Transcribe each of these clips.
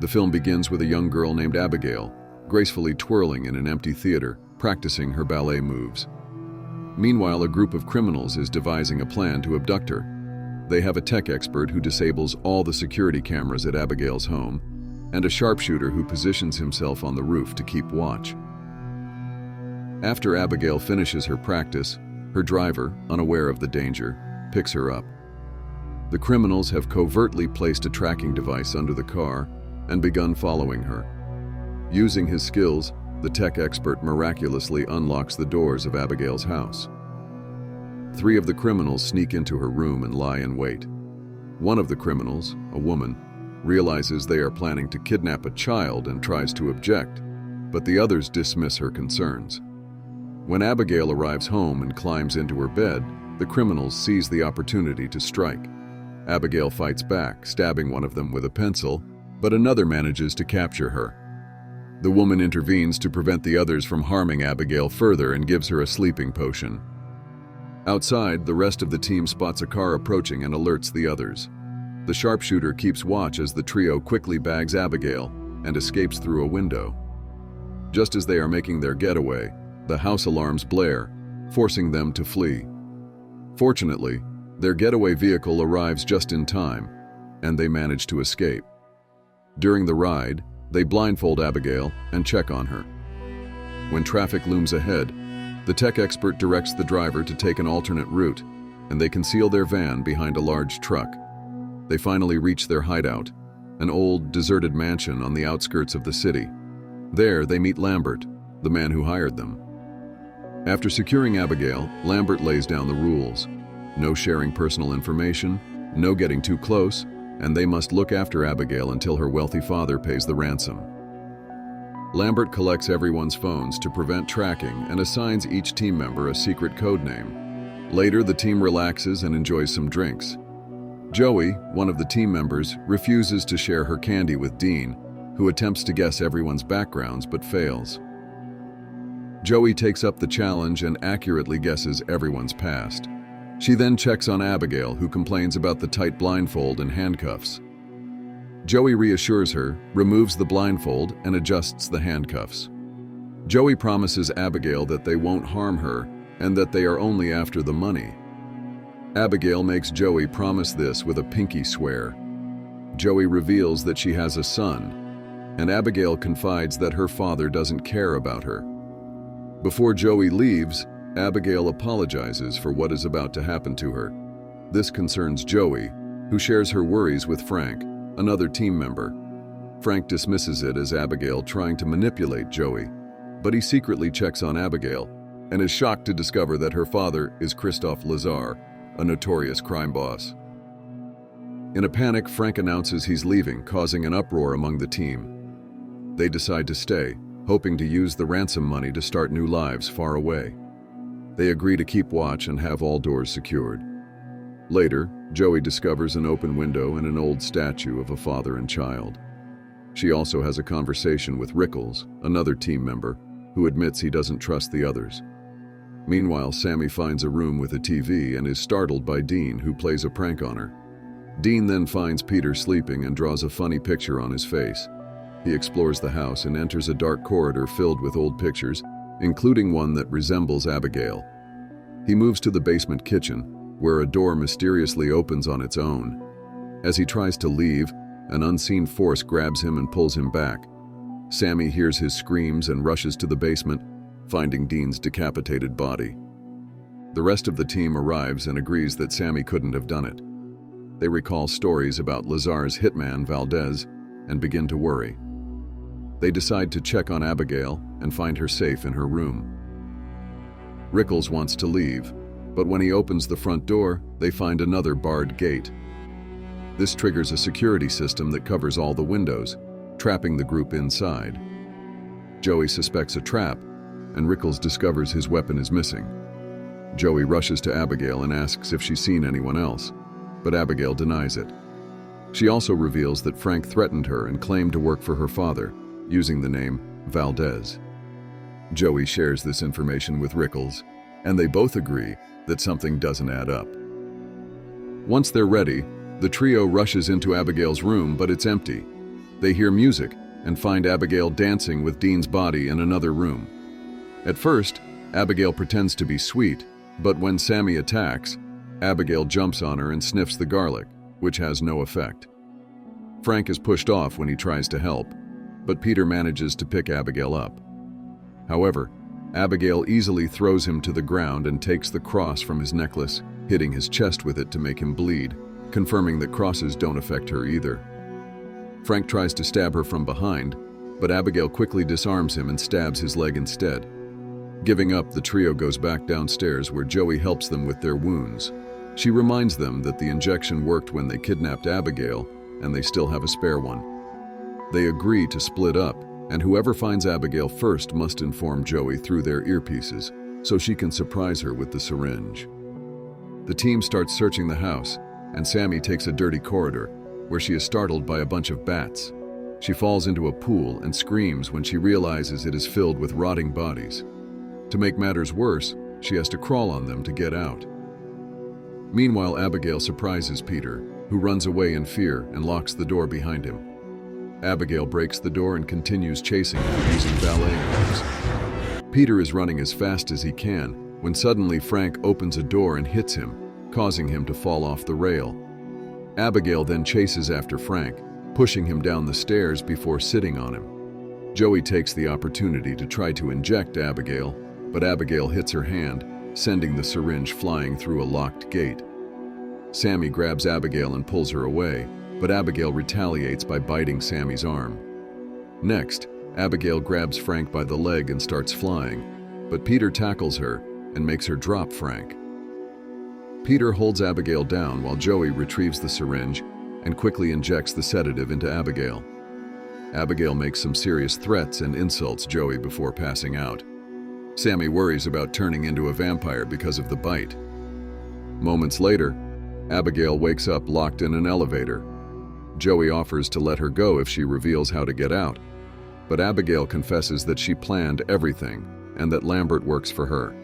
The film begins with a young girl named Abigail, gracefully twirling in an empty theater, practicing her ballet moves. Meanwhile, a group of criminals is devising a plan to abduct her. They have a tech expert who disables all the security cameras at Abigail's home, and a sharpshooter who positions himself on the roof to keep watch. After Abigail finishes her practice, her driver, unaware of the danger, picks her up. The criminals have covertly placed a tracking device under the car and begun following her. Using his skills, the tech expert miraculously unlocks the doors of Abigail's house. 3 of the criminals sneak into her room and lie in wait. One of the criminals, a woman, realizes they are planning to kidnap a child and tries to object, but the others dismiss her concerns. When Abigail arrives home and climbs into her bed, the criminals seize the opportunity to strike. Abigail fights back, stabbing one of them with a pencil, but another manages to capture her. The woman intervenes to prevent the others from harming Abigail further and gives her a sleeping potion. Outside, the rest of the team spots a car approaching and alerts the others. The sharpshooter keeps watch as the trio quickly bags Abigail and escapes through a window. Just as they are making their getaway, the house alarms blare, forcing them to flee. Fortunately, their getaway vehicle arrives just in time, and they manage to escape. During the ride, they blindfold Abigail and check on her. When traffic looms ahead, the tech expert directs the driver to take an alternate route, and they conceal their van behind a large truck. They finally reach their hideout, an old, deserted mansion on the outskirts of the city. There, they meet Lambert, the man who hired them. After securing Abigail, Lambert lays down the rules. No sharing personal information, no getting too close, and they must look after Abigail until her wealthy father pays the ransom. Lambert collects everyone's phones to prevent tracking and assigns each team member a secret code name. Later, the team relaxes and enjoys some drinks. Joey, one of the team members, refuses to share her candy with Dean, who attempts to guess everyone's backgrounds but fails. Joey takes up the challenge and accurately guesses everyone's past. She then checks on Abigail, who complains about the tight blindfold and handcuffs. Joey reassures her, removes the blindfold, and adjusts the handcuffs. Joey promises Abigail that they won't harm her and that they are only after the money. Abigail makes Joey promise this with a pinky swear. Joey reveals that she has a son, and Abigail confides that her father doesn't care about her. Before Joey leaves, Abigail apologizes for what is about to happen to her. This concerns Joey, who shares her worries with Frank, another team member. Frank dismisses it as Abigail trying to manipulate Joey, but he secretly checks on Abigail and is shocked to discover that her father is Christophe Lazare, a notorious crime boss. In a panic, Frank announces he's leaving, causing an uproar among the team. They decide to stay, hoping to use the ransom money to start new lives far away. They agree to keep watch and have all doors secured. Later, Joey discovers an open window and an old statue of a father and child. She also has a conversation with Rickles, another team member, who admits he doesn't trust the others. Meanwhile, Sammy finds a room with a TV and is startled by Dean, who plays a prank on her. Dean then finds Peter sleeping and draws a funny picture on his face. He explores the house and enters a dark corridor filled with old pictures, including one that resembles Abigail. He moves to the basement kitchen, where a door mysteriously opens on its own. As he tries to leave, an unseen force grabs him and pulls him back. Sammy hears his screams and rushes to the basement, finding Dean's decapitated body. The rest of the team arrives and agrees that Sammy couldn't have done it. They recall stories about Lazare's hitman, Valdez, and begin to worry. They decide to check on Abigail and find her safe in her room. Rickles wants to leave, but when he opens the front door, they find another barred gate. This triggers a security system that covers all the windows, trapping the group inside. Joey suspects a trap, and Rickles discovers his weapon is missing. Joey rushes to Abigail and asks if she's seen anyone else, but Abigail denies it. She also reveals that Frank threatened her and claimed to work for her father, using the name Valdez. Joey shares this information with Rickles, and they both agree that something doesn't add up. Once they're ready, the trio rushes into Abigail's room, but it's empty. They hear music and find Abigail dancing with Dean's body in another room. At first, Abigail pretends to be sweet, but when Sammy attacks, Abigail jumps on her and sniffs the garlic, which has no effect. Frank is pushed off when he tries to help, but Peter manages to pick Abigail up. However, Abigail easily throws him to the ground and takes the cross from his necklace, hitting his chest with it to make him bleed, confirming that crosses don't affect her either. Frank tries to stab her from behind, but Abigail quickly disarms him and stabs his leg instead. Giving up, the trio goes back downstairs where Joey helps them with their wounds. She reminds them that the injection worked when they kidnapped Abigail, and they still have a spare one. They agree to split up, and whoever finds Abigail first must inform Joey through their earpieces, so she can surprise her with the syringe. The team starts searching the house, and Sammy takes a dirty corridor, where she is startled by a bunch of bats. She falls into a pool and screams when she realizes it is filled with rotting bodies. To make matters worse, she has to crawl on them to get out. Meanwhile, Abigail surprises Peter, who runs away in fear and locks the door behind him. Abigail breaks the door and continues chasing her using ballet moves. Peter is running as fast as he can when suddenly Frank opens a door and hits him, causing him to fall off the rail. Abigail then chases after Frank, pushing him down the stairs before sitting on him. Joey takes the opportunity to try to inject Abigail, but Abigail hits her hand, sending the syringe flying through a locked gate. Sammy grabs Abigail and pulls her away, but Abigail retaliates by biting Sammy's arm. Next, Abigail grabs Frank by the leg and starts flying, but Peter tackles her and makes her drop Frank. Peter holds Abigail down while Joey retrieves the syringe and quickly injects the sedative into Abigail. Abigail makes some serious threats and insults Joey before passing out. Sammy worries about turning into a vampire because of the bite. Moments later, Abigail wakes up locked in an elevator. Joey offers to let her go if she reveals how to get out, but Abigail confesses that she planned everything and that Lambert works for her.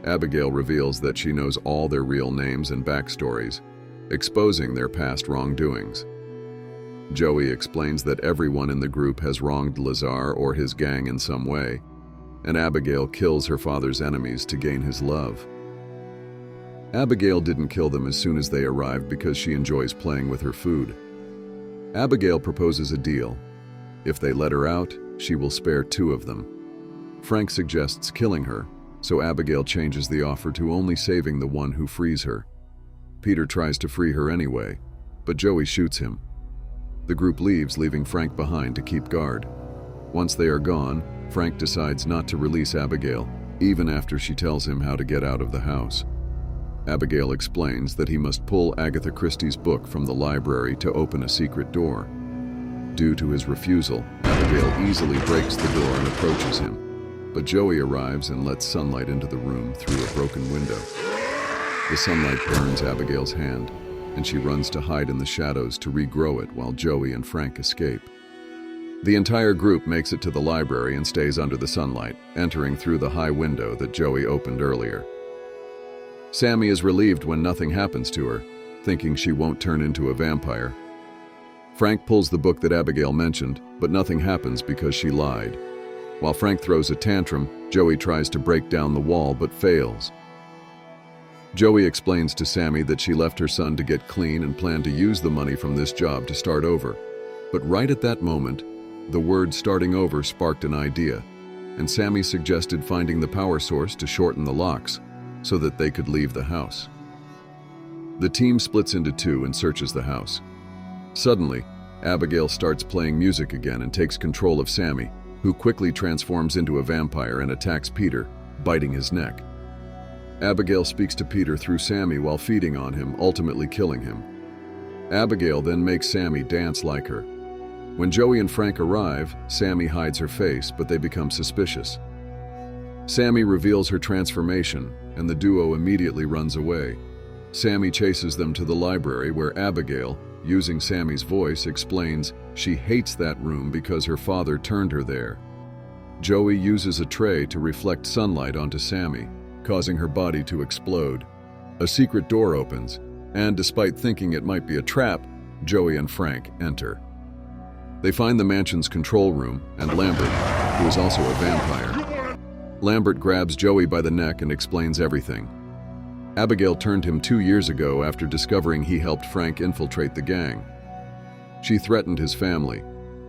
Abigail reveals that she knows all their real names and backstories, exposing their past wrongdoings. Joey explains that everyone in the group has wronged Lazar or his gang in some way, and Abigail kills her father's enemies to gain his love. Abigail didn't kill them as soon as they arrived because she enjoys playing with her food. Abigail proposes a deal. If they let her out, she will spare 2 of them. Frank suggests killing her, so Abigail changes the offer to only saving the one who frees her. Peter tries to free her anyway, but Joey shoots him. The group leaves, leaving Frank behind to keep guard. Once they are gone, Frank decides not to release Abigail, even after she tells him how to get out of the house. Abigail explains that he must pull Agatha Christie's book from the library to open a secret door. Due to his refusal, Abigail easily breaks the door and approaches him, but Joey arrives and lets sunlight into the room through a broken window. The sunlight burns Abigail's hand, and she runs to hide in the shadows to regrow it while Joey and Frank escape. The entire group makes it to the library and stays under the sunlight, entering through the high window that Joey opened earlier. Sammy is relieved when nothing happens to her, thinking she won't turn into a vampire. Frank pulls the book that Abigail mentioned, but nothing happens because she lied. While Frank throws a tantrum, Joey tries to break down the wall but fails. Joey explains to Sammy that she left her son to get clean and planned to use the money from this job to start over. But right at that moment, the word starting over sparked an idea, and Sammy suggested finding the power source to shorten the locks so that they could leave the house. The team splits into 2 and searches the house. Suddenly, Abigail starts playing music again and takes control of Sammy, who quickly transforms into a vampire and attacks Peter, biting his neck. Abigail speaks to Peter through Sammy while feeding on him, ultimately killing him. Abigail then makes Sammy dance like her. When Joey and Frank arrive, Sammy hides her face, but they become suspicious. Sammy reveals her transformation, and the duo immediately runs away. Sammy chases them to the library where Abigail, using Sammy's voice, explains she hates that room because her father turned her there. Joey uses a tray to reflect sunlight onto Sammy, causing her body to explode. A secret door opens, and despite thinking it might be a trap, Joey and Frank enter. They find the mansion's control room and Lambert, who is also a vampire. Lambert grabs Joey by the neck and explains everything. Abigail turned him 2 years ago after discovering he helped Frank infiltrate the gang. She threatened his family,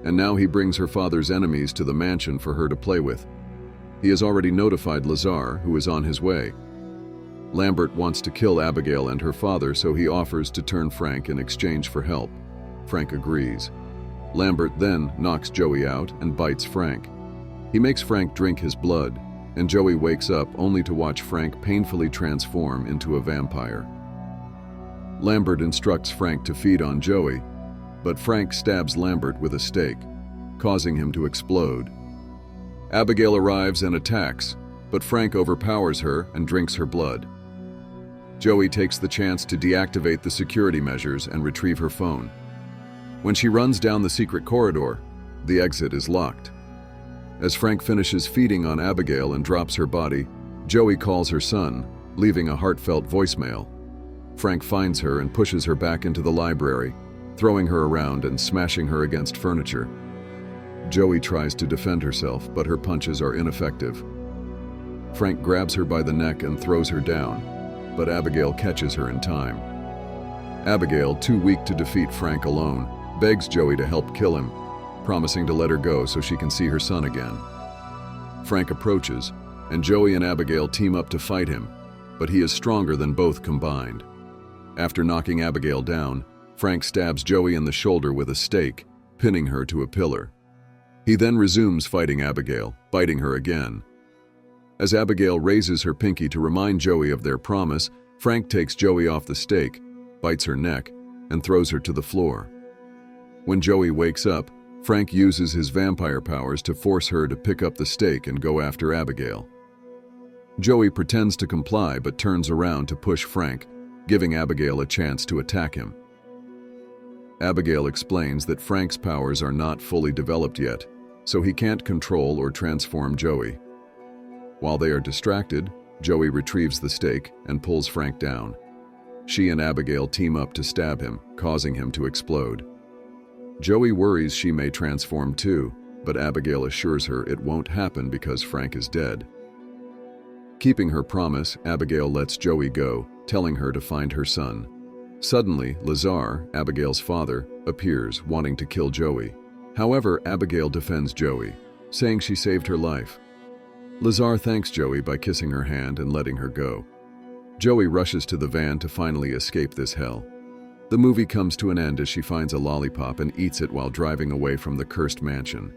and now he brings her father's enemies to the mansion for her to play with. He has already notified Lazar, who is on his way. Lambert wants to kill Abigail and her father, so he offers to turn Frank in exchange for help. Frank agrees. Lambert then knocks Joey out and bites Frank. He makes Frank drink his blood, and Joey wakes up only to watch Frank painfully transform into a vampire. Lambert instructs Frank to feed on Joey, but Frank stabs Lambert with a stake, causing him to explode. Abigail arrives and attacks, but Frank overpowers her and drinks her blood. Joey takes the chance to deactivate the security measures and retrieve her phone. When she runs down the secret corridor, the exit is locked. As Frank finishes feeding on Abigail and drops her body, Joey calls her son, leaving a heartfelt voicemail. Frank finds her and pushes her back into the library, throwing her around and smashing her against furniture. Joey tries to defend herself, but her punches are ineffective. Frank grabs her by the neck and throws her down, but Abigail catches her in time. Abigail, too weak to defeat Frank alone, begs Joey to help kill him, promising to let her go so she can see her son again. Frank approaches, and Joey and Abigail team up to fight him, but he is stronger than both combined. After knocking Abigail down, Frank stabs Joey in the shoulder with a stake, pinning her to a pillar. He then resumes fighting Abigail, biting her again. As Abigail raises her pinky to remind Joey of their promise, Frank takes Joey off the stake, bites her neck, and throws her to the floor. When Joey wakes up, Frank uses his vampire powers to force her to pick up the stake and go after Abigail. Joey pretends to comply but turns around to push Frank, giving Abigail a chance to attack him. Abigail explains that Frank's powers are not fully developed yet, so he can't control or transform Joey. While they are distracted, Joey retrieves the stake and pulls Frank down. She and Abigail team up to stab him, causing him to explode. Joey worries she may transform too, but Abigail assures her it won't happen because Frank is dead. Keeping her promise, Abigail lets Joey go, telling her to find her son. Suddenly, Lazar, Abigail's father, appears, wanting to kill Joey. However, Abigail defends Joey, saying she saved her life. Lazar thanks Joey by kissing her hand and letting her go. Joey rushes to the van to finally escape this hell. The movie comes to an end as she finds a lollipop and eats it while driving away from the cursed mansion.